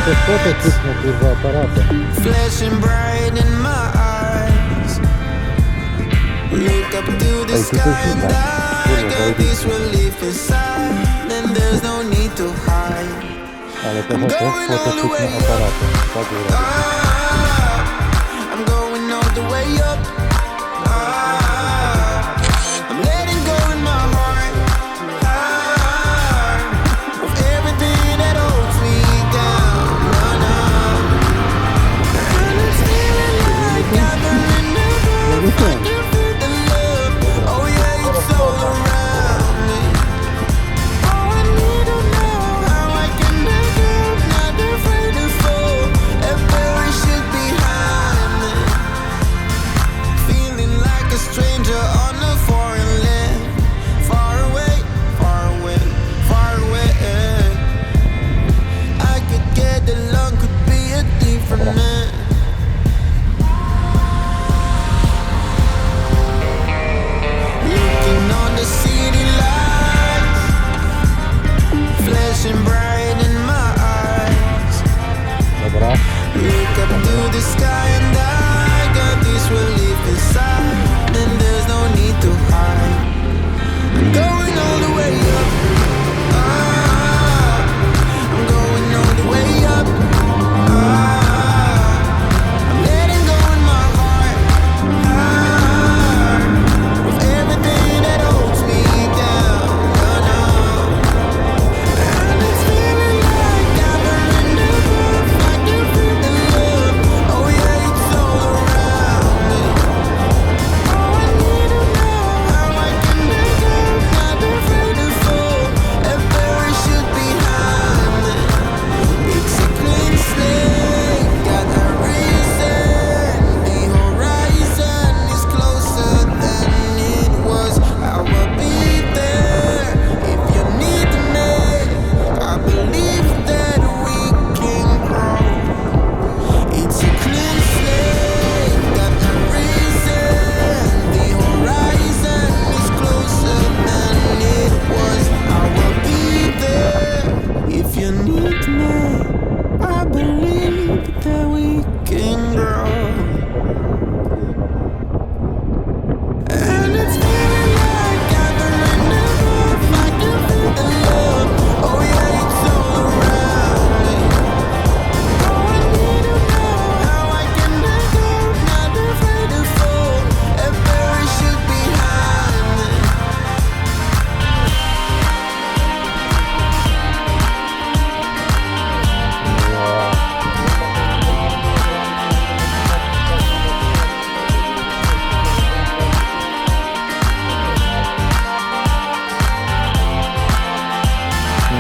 to fototyczne kurwa aparaty. Flashing bright in my eyes. Look up to the sky and I got this relief inside. And there's no need to hide. Ale to też fototyczne aparaty. Tak robię. I'm going all the way up. I'm letting go in my heart. Of everything that holds me down. And it's feeling like I've been enough. I can feel the love. Oh yeah, it's all around me. Oh, I need to know how I can let go. Not afraid to fall. And bury shit behind me. Feeling like a stranger on a foreign land. Far away, far away, far away. I could get along, could be a different man. Looking on the city lights, flashing bright in my eyes. Dobra. Look up to the sky and I got this relief inside. And there's no need to hide. I'm going all the way up. I'm going all the way up. I'm letting go in my heart. Of everything that holds me down. And it's feeling like I've been enough. I can feel the love. Oh yeah, it's all around me. Oh, I need to know how I can let go. Not afraid to fall. And bury shit behind me. It's a clean slate. Got a reason. The horizon is closer than it was. I will be there if you need me. I believe that we can grow. It's a clean slate. Got a reason. The horizon is closer than it was. I will be there if you need me. I believe that we can grow. And it's feeling like I've been enough. I can feel the love. Oh yeah, it's all around me. Oh, I need to know how I can let go. Not afraid to fall. And bury shit behind me.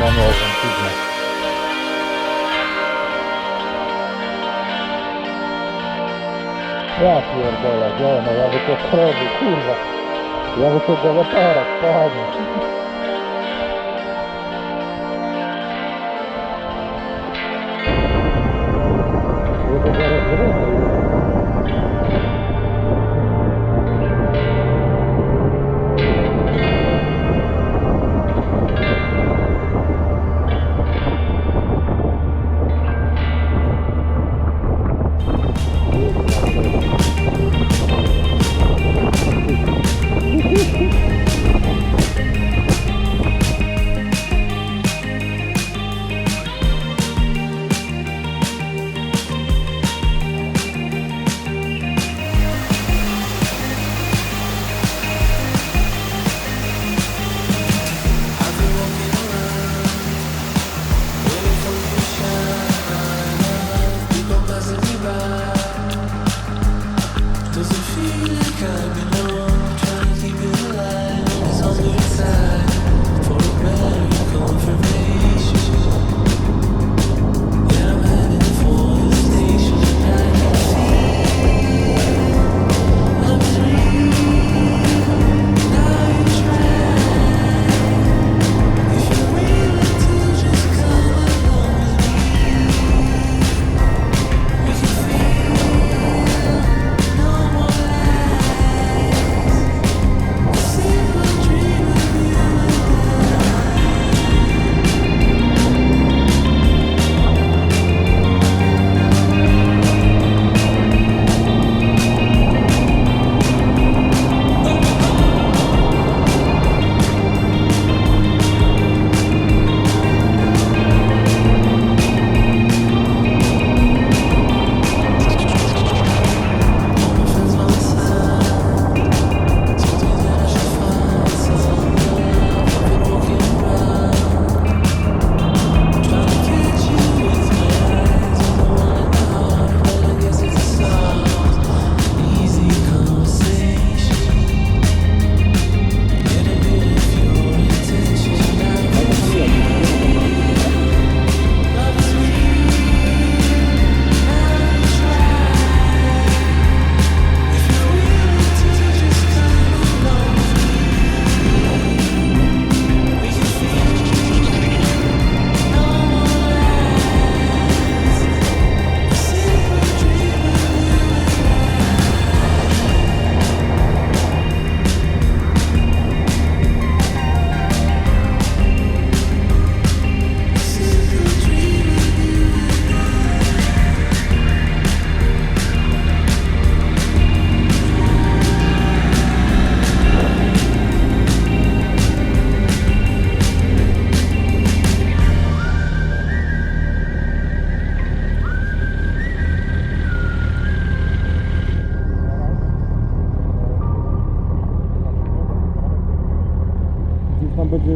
Na nowym filmie. Ja pierdolę, no ja by to krowy, kurwa. Ja by to deweloperek, panie. Ja to zaraz zrobię.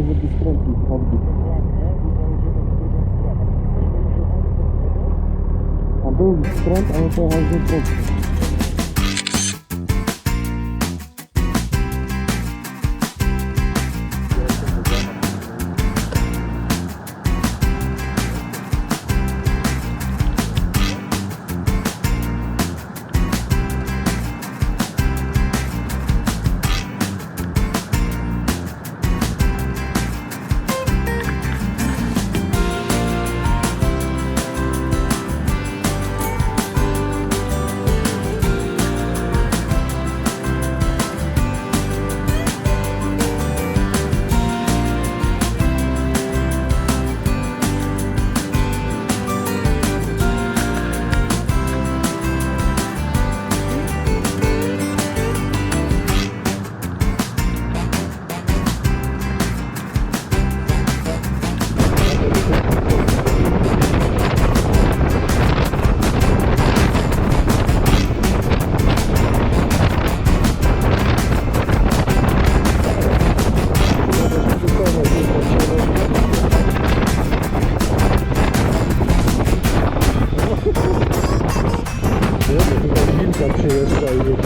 żeby skręcić odbić. A był skręt, ale pojechał zbyt prosto. Wilka przyjeżdża i